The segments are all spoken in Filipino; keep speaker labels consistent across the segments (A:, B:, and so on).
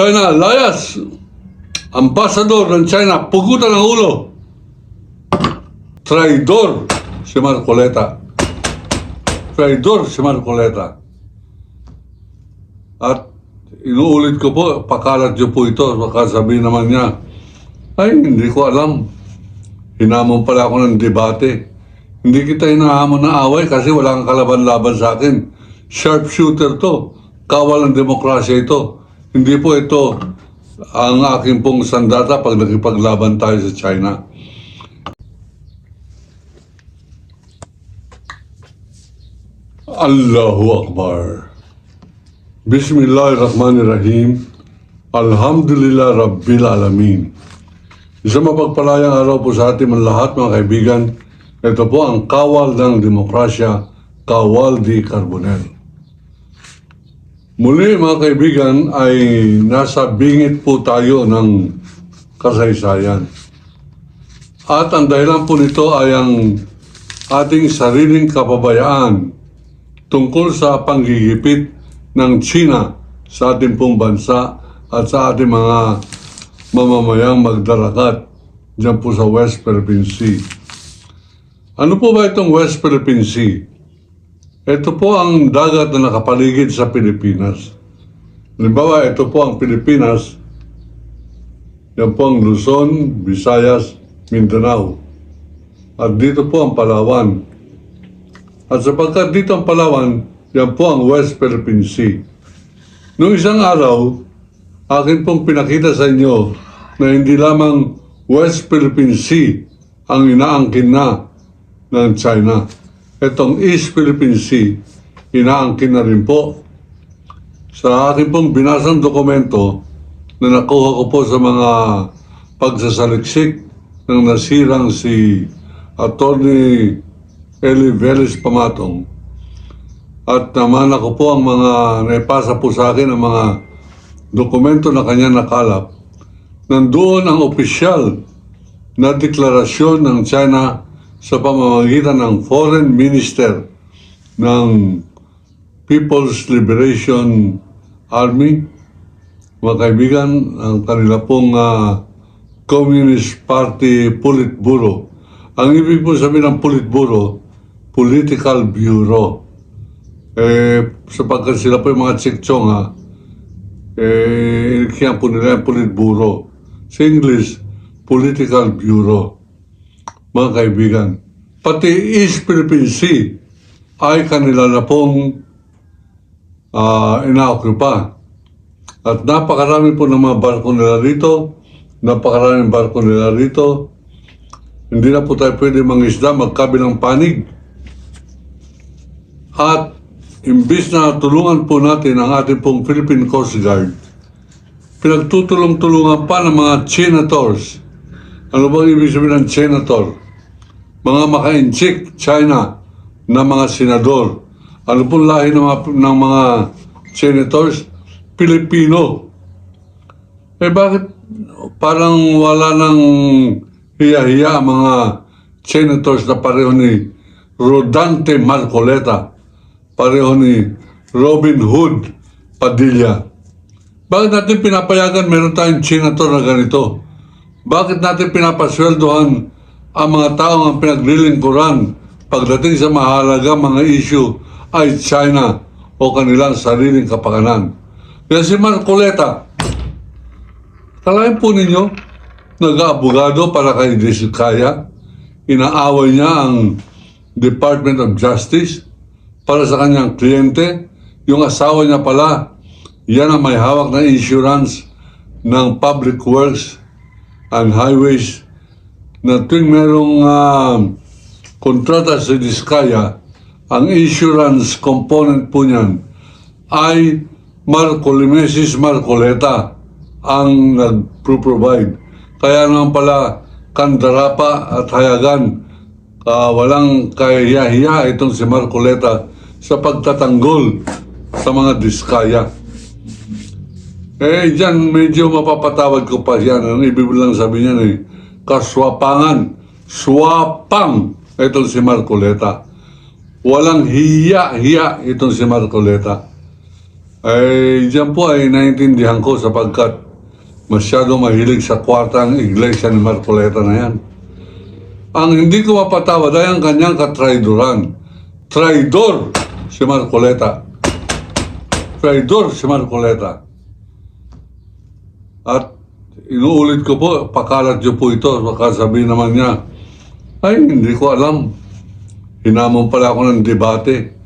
A: China, layas! Ambasador ng China, pugutan ng ulo. Traidor si Marcoleta. Traidor si Marcoleta. At inuulit ko po, pakalat niyo po ito. Baka sabihin naman niya, ay, hindi ko alam. Hinamon pala ako ng debate. Hindi kita hinahamon na away kasi wala kang kalaban-laban sa akin. Sharpshooter to. Kawal ng demokrasya ito. Hindi po ito ang aking pong sandata pag nakipaglaban tayo sa China. Allahu Akbar. Bismillahirrahmanirrahim. Alhamdulillah Rabbil Alamin. Isang mapagpalayang araw po sa ating lahat mga kaibigan. Ito po ang kawal ng demokrasya, Kawal di Carbonell. Muli mga kaibigan ay nasa bingit po tayo ng kasaysayan. At ang dahilan po nito ay ang ating sariling kapabayaan tungkol sa panggigipit ng China sa ating pong bansa at sa ating mga mamamayang magdarakat dyan po sa West Philippine Sea. Ano po ba itong West Philippine Sea? Ito po ang dagat na nakapaligid sa Pilipinas. Halimbawa, ito po ang Pilipinas. Yan po ang Luzon, Visayas, Mindanao. At dito po ang Palawan. At sapagkat dito ang Palawan, yan po ang West Philippine Sea. Noong isang araw, akin pong pinakita sa inyo na hindi lamang West Philippine Sea ang inaangkin na ng China. Itong East Philippine Sea, inaangkin na rin po. Sa akin pong binasang dokumento na nakuha ko po sa mga pagsasaliksik ng nasirang si Attorney Eli Velez Pamatong, at naman ako po ang mga naipasa po sa akin ang mga dokumento na kanya nakalap. Nandoon ang opisyal na deklarasyon ng China sa pamamagitan ng Foreign Minister ng People's Liberation Army, mga kaibigan, ang kanila pong Communist Party Politburo. Ang ibig po sabihin ng Politburo, Political Bureau. Sapagkat sila po yung mga tsiktsonga, kaya po nila yung Politburo. Sa English, Political Bureau. Mga kaibigan, pati East Philippine Sea ay kanila na pong ina-occupy. At napakarami po ng mga barko nila rito, napakaraming barko nila rito. Hindi na po tayo pwede mangisda, magkabilang panig. At imbis na tulungan po natin ang ating pong Philippine Coast Guard, pinagtutulong-tulungan pa ng mga senators. Ano bang ibig sabihin ng senator? Mga maka-inchik China na mga senador. Ano pong lahi ng mga senators? Pilipino. Bakit parang wala nang hiya-hiya mga senators na pareho ni Rodante Marcoleta, pareho ni Robin Hood Padilla? Bakit natin pinapayagan meron tayong senator na ganito? Bakit natin pinapasweldohan ang mga taong ang pinaglilingkuran pagdating sa mahalaga mga issue ay China o kanilang sariling kapakanan? Kaya si Marcoleta, kalahin po ninyo, nag-aabogado para kay Diskaya, inaaway niya ang Department of Justice para sa kanyang kliyente. Yung asawa niya pala, yan ang may hawak na insurance ng Public Works and Highways, na tuwing merong kontrata sa Diskaya, ang insurance component po niyan ay Marcolimesis Marcoleta ang nag-provide. Kaya naman pala kandarapa at hayagan, walang kahiya-hiya itong si Marcoleta sa pagtatanggol sa mga Diskaya. Diyan medyo mapapatawad ko pa yan. Ang ibig lang sabihin niyan kaswapangan. Swapang itong si Marcoleta. Walang hiya-hiya itong si Marcoleta. Ay, diyan po ay naiintindihan ko sapagkat masyado mahilig sa kwartang iglesia ni Marcoleta na yan. Ang hindi ko mapatawad ay ang kanyang katraidoran. Traidor si Marcoleta. Traidor si Marcoleta. At inuulit ko po, pakalat niyo po ito. Baka sabihin naman niya, ay hindi ko alam. Hinamon pala ako ng debate.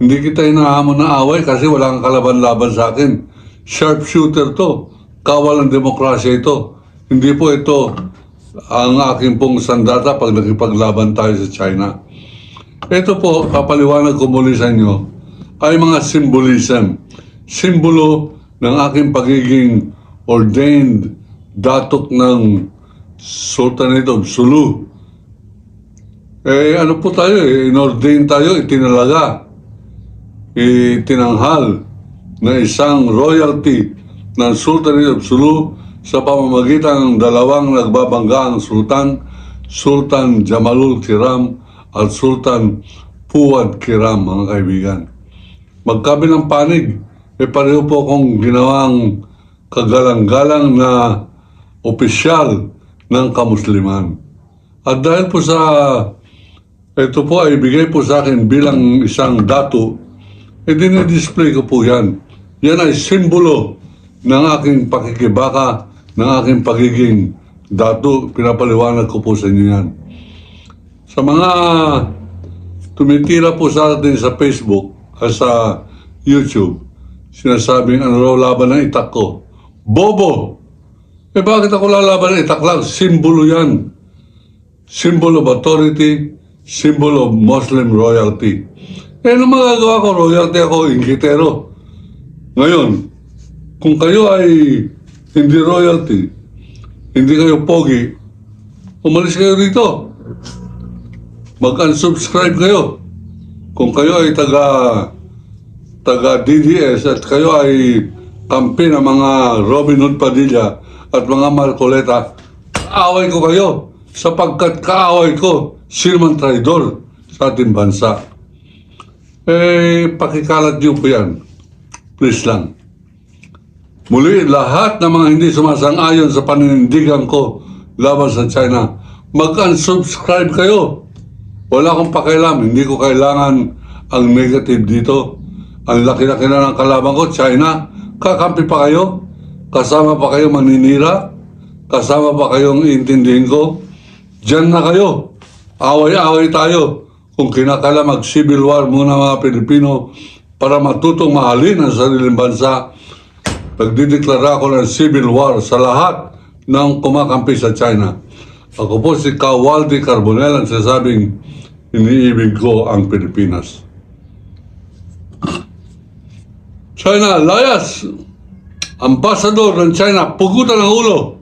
A: Hindi kita hinahamon ng away kasi wala kang kalaban-laban sa akin. Sharpshooter to. Kawal ng demokrasya ito. Hindi po ito ang aking pong sandata pag nakipaglaban tayo sa China. Ito po, papaliwanag ko muli sa inyo, ay mga symbolism. Simbolo ng aking pagiging ordained datuk ng Sultanate of Sulu. Ano po tayo inordain tayo, itinalaga, itinanghal na isang royalty ng Sultanate of Sulu sa pamamagitan ng dalawang nagbabanggaang sultan, Sultan Jamalul Kiram at Sultan Fuad Kiram, mga kaibigan. Magkabilang panig, pareho po akong ginawang kagalang-galang na opisyal ng kamusliman. At dahil po sa ito po ay bigay po sa akin bilang isang datu, dinidisplay ko po yan. Yan ay simbolo ng aking pakikibaka, ng aking pagiging datu. Pinapaliwanag ko po sa inyo yan. Sa mga tumitira po sa atin sa Facebook at sa YouTube, sinasabing ano raw laban ng itak ko. Bobo! Bakit ako lalaban ng itak lang? Simbolo yan. Symbol of authority, symbol of Muslim royalty. Ano magagawa ko? Royalty ako, ingkitero. Ngayon, kung kayo ay hindi royalty, hindi kayo pogi, umalis kayo dito. Mag-unsubscribe kayo. Kung kayo ay taga DDS at kayo ay kampi ng mga Robin Hood Padilla at mga Marcoleta, kaaway ko kayo sapagkat kaaway ko sino man traidor sa ating bansa. Pakikalat niyo po yan. Please lang. Muli, lahat ng mga hindi sumasang-ayon sa paninindigan ko laban sa China, mag-unsubscribe kayo. Wala akong pakialam. Hindi ko kailangan ang negative dito. Ang laki-laki na ng kalaban ko, China. Kakampi pa kayo? Kasama pa kayo maninira? Kasama pa kayong iintindihin ko? Diyan na kayo. Away-away tayo. Kung kinakala mag-civil war muna mga Pilipino para matutong mahalin ang sariling bansa, nagdideklara ako ng civil war sa lahat ng kumakampi sa China. Ako po si Kawaldi Carbonell ang sasabing iniibig ko ang Pilipinas. China, layas! Ambassador ng China, pugutan ng ulo!